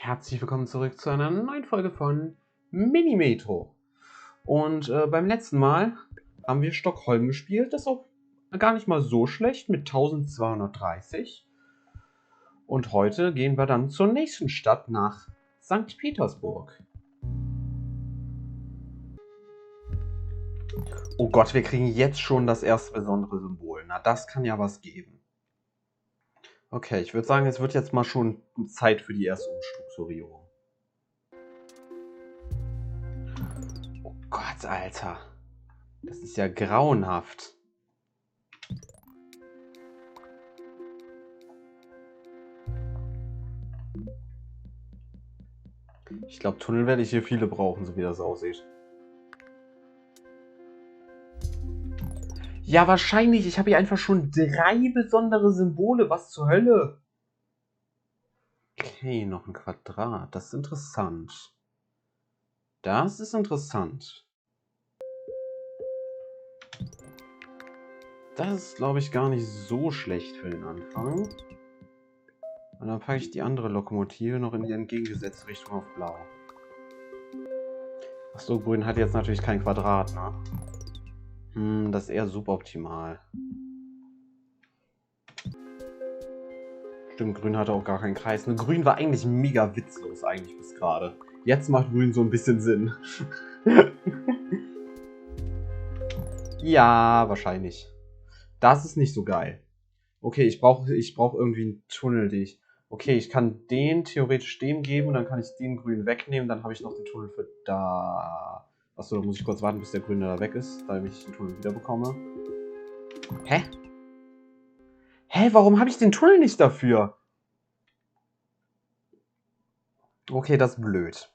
Herzlich willkommen zurück zu einer neuen Folge von Minimetro. Und beim letzten Mal haben wir Stockholm gespielt. Das ist auch gar nicht mal so schlecht mit 1230. Und heute gehen wir dann zur nächsten Stadt nach St. Petersburg. Oh Gott, wir kriegen jetzt schon das erste besondere Symbol. Na, das kann ja was geben. Okay, ich würde sagen, es wird jetzt mal schon Zeit für die erste Umstrukturierung. Oh Gott, Alter. Das ist ja grauenhaft. Ich glaube, Tunnel werde ich hier viele brauchen, so wie das aussieht. Ja, wahrscheinlich. Ich habe hier einfach schon 3 besondere Symbole. Was zur Hölle? Okay, noch ein Quadrat. Das ist interessant. Das ist interessant. Das ist, glaube ich, gar nicht so schlecht für den Anfang. Und dann packe ich die andere Lokomotive noch in die entgegengesetzte Richtung auf Blau. Achso, Grün hat jetzt natürlich kein Quadrat, ne? Das ist eher suboptimal. Stimmt, Grün hatte auch gar keinen Kreis. Ne, Grün war eigentlich mega witzlos eigentlich bis gerade. Jetzt macht Grün so ein bisschen Sinn. Ja, wahrscheinlich. Das ist nicht so geil. Okay, ich brauch irgendwie einen Tunnel, den ich... Okay, ich kann den theoretisch dem geben und dann kann ich den Grün wegnehmen. Dann habe ich noch den Tunnel für da. Achso, da muss ich kurz warten, bis der Grüne da weg ist, damit ich den Tunnel wieder bekomme. Hä? Hä, warum habe ich den Tunnel nicht dafür? Okay, das ist blöd.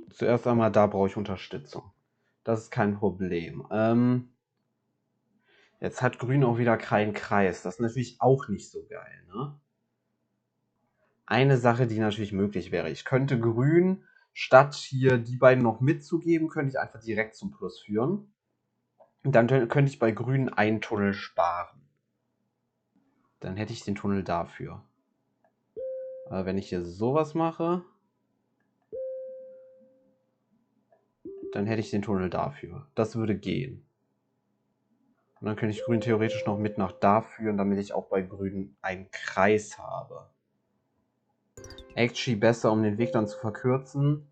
Zuerst einmal, da brauche ich Unterstützung. Das ist kein Problem. Jetzt hat Grün auch wieder keinen Kreis. Das ist natürlich auch nicht so geil, ne? Eine Sache, die natürlich möglich wäre. Ich könnte Grün, statt hier die beiden noch mitzugeben, könnte ich einfach direkt zum Plus führen. Und dann könnte ich bei Grün einen Tunnel sparen. Dann hätte ich den Tunnel dafür. Aber wenn ich hier sowas mache, dann hätte ich den Tunnel dafür. Das würde gehen. Und dann könnte ich Grün theoretisch noch mit nach da führen, damit ich auch bei Grün einen Kreis habe. Actually besser, um den Weg dann zu verkürzen,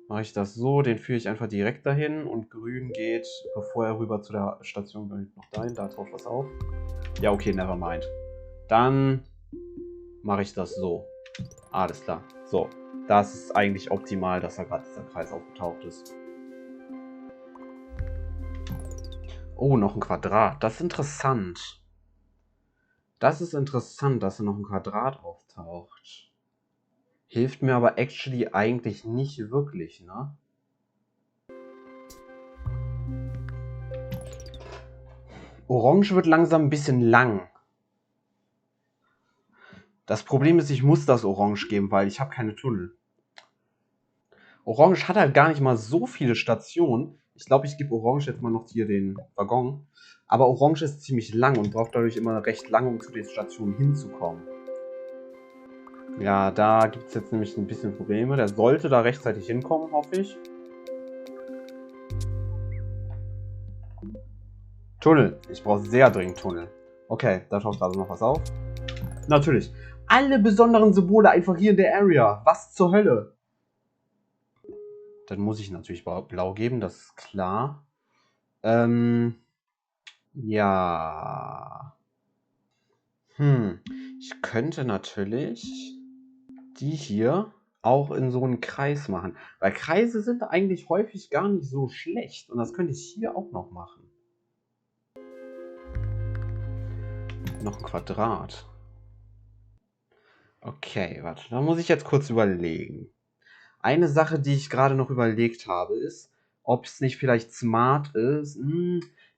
mache ich das so. Den führe ich einfach direkt dahin und Grün geht, bevor er rüber zu der Station geht, noch dahin. Da taucht was auf. Ja, okay, nevermind. Dann mache ich das so. Alles klar. So, das ist eigentlich optimal, dass da gerade dieser Kreis aufgetaucht ist. Oh, noch ein Quadrat. Das ist interessant. Das ist interessant, dass da noch ein Quadrat auftaucht. Hilft mir aber actually eigentlich nicht wirklich, ne? Orange wird langsam ein bisschen lang. Das Problem ist, ich muss das Orange geben, weil ich habe keine Tunnel. Orange hat halt gar nicht mal so viele Stationen. Ich glaube, ich gebe Orange jetzt mal noch hier den Waggon. Aber Orange ist ziemlich lang und braucht dadurch immer recht lange, um zu den Stationen hinzukommen. Ja, da gibt es jetzt nämlich ein bisschen Probleme. Der sollte da rechtzeitig hinkommen, hoffe ich. Tunnel. Ich brauche sehr dringend Tunnel. Okay, da taucht also noch was auf. Natürlich. Alle besonderen Symbole einfach hier in der Area. Was zur Hölle? Dann muss ich natürlich blau geben, das ist klar. Ja. Ich könnte natürlich die hier auch in so einen Kreis machen. Weil Kreise sind eigentlich häufig gar nicht so schlecht. Und das könnte ich hier auch noch machen. Noch ein Quadrat. Okay, warte, da muss ich jetzt kurz überlegen. Eine Sache, die ich gerade noch überlegt habe, ist, ob es nicht vielleicht smart ist.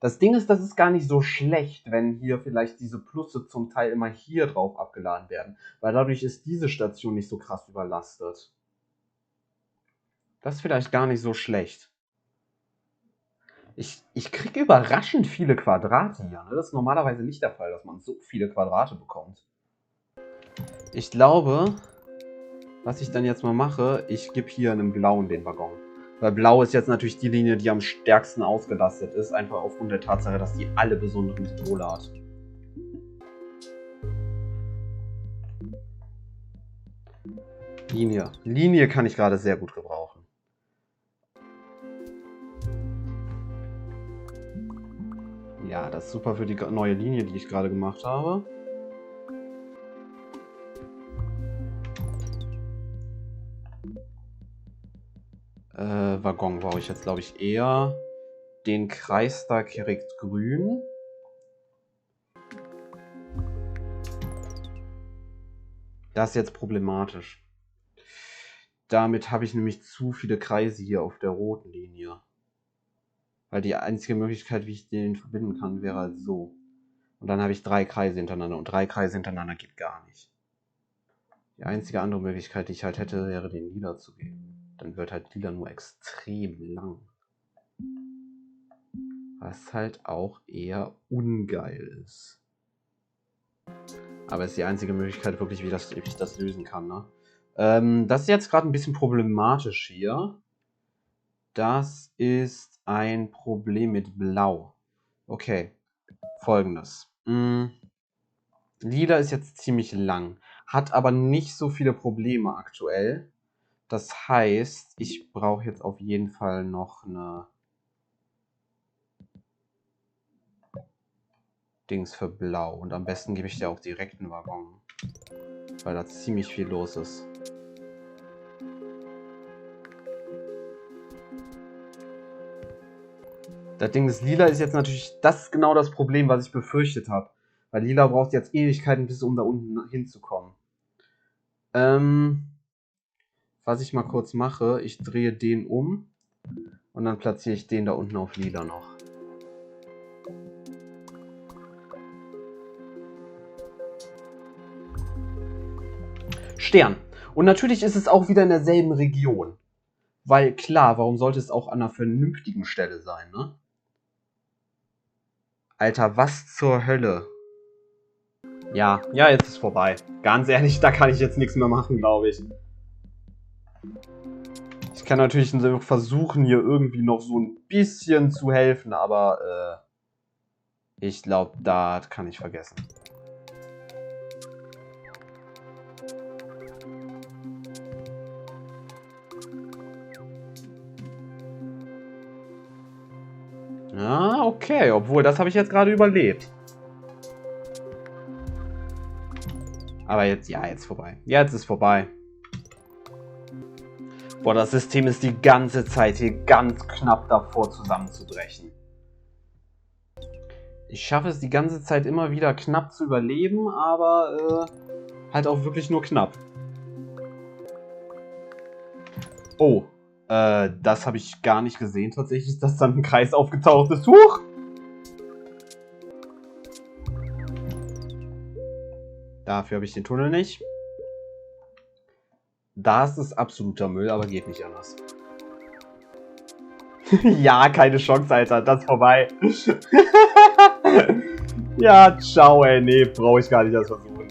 Das Ding ist, das ist gar nicht so schlecht, wenn hier vielleicht diese Plusse zum Teil immer hier drauf abgeladen werden. Weil dadurch ist diese Station nicht so krass überlastet. Das ist vielleicht gar nicht so schlecht. Ich kriege überraschend viele Quadrate hier. Ne? Das ist normalerweise nicht der Fall, dass man so viele Quadrate bekommt. Ich glaube, Was ich dann jetzt mal mache, ich gebe hier einem Blauen den Waggon. Weil Blau ist jetzt natürlich die Linie, die am stärksten ausgelastet ist. Einfach aufgrund der Tatsache, dass die alle besonderen Symbole hat. Linie. Linie kann ich gerade sehr gut gebrauchen. Ja, das ist super für die neue Linie, die ich gerade gemacht habe. Waggon brauche ich jetzt, glaube ich, eher. Den Kreis da direkt grün. Das ist jetzt problematisch. Damit habe ich nämlich zu viele Kreise hier auf der roten Linie. Weil die einzige Möglichkeit, wie ich den verbinden kann, wäre halt so. Und dann habe ich 3 Kreise hintereinander. Und 3 Kreise hintereinander geht gar nicht. Die einzige andere Möglichkeit, die ich halt hätte, wäre den Lila zu geben. Dann wird halt Lila nur extrem lang. Was halt auch eher ungeil ist. Aber es ist die einzige Möglichkeit wirklich, wie ich das lösen kann. Ne? Das ist jetzt gerade ein bisschen problematisch hier. Das ist ein Problem mit Blau. Okay, folgendes. Lila ist jetzt ziemlich lang, hat aber nicht so viele Probleme aktuell. Das heißt, ich brauche jetzt auf jeden Fall noch eine Dings für Blau. Und am besten gebe ich dir auch direkt einen Waggon, weil da ziemlich viel los ist. Das Ding des Lila ist jetzt natürlich, das ist genau das Problem, was ich befürchtet habe. Weil Lila braucht jetzt Ewigkeiten, bis um da unten hinzukommen. Was ich mal kurz mache, ich drehe den um und dann platziere ich den da unten auf Lila noch. Stern. Und natürlich ist es auch wieder in derselben Region. Weil klar, warum sollte es auch an einer vernünftigen Stelle sein, ne? Alter, was zur Hölle? Ja, jetzt ist vorbei. Ganz ehrlich, da kann ich jetzt nichts mehr machen, glaube ich. Ich kann natürlich versuchen, hier irgendwie noch so ein bisschen zu helfen, aber ich glaube, da kann ich vergessen. Ah, okay. Obwohl, das habe ich jetzt gerade überlebt. Aber jetzt, ja, jetzt vorbei. Jetzt ist vorbei. Boah, das System ist die ganze Zeit hier ganz knapp davor zusammenzubrechen. Ich schaffe es die ganze Zeit immer wieder knapp zu überleben, aber halt auch wirklich nur knapp. Oh, das habe ich gar nicht gesehen tatsächlich, dass dann ein Kreis aufgetaucht ist. Huch! Dafür habe ich den Tunnel nicht. Das ist absoluter Müll, aber geht nicht anders. Ja, keine Chance, Alter. Das ist vorbei. Ja, ciao, ey. Nee, brauche ich gar nicht erst versuchen.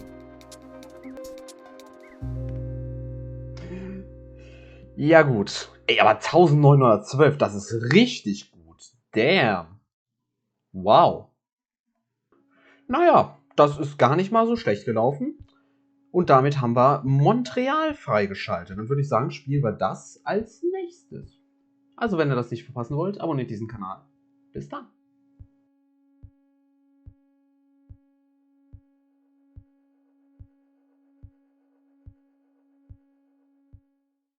Ja, gut. Ey, aber 1912, das ist richtig gut. Damn. Wow. Naja, das ist gar nicht mal so schlecht gelaufen. Und damit haben wir Montreal freigeschaltet. Dann würde ich sagen, spielen wir das als nächstes. Also, wenn ihr das nicht verpassen wollt, abonniert diesen Kanal. Bis dann.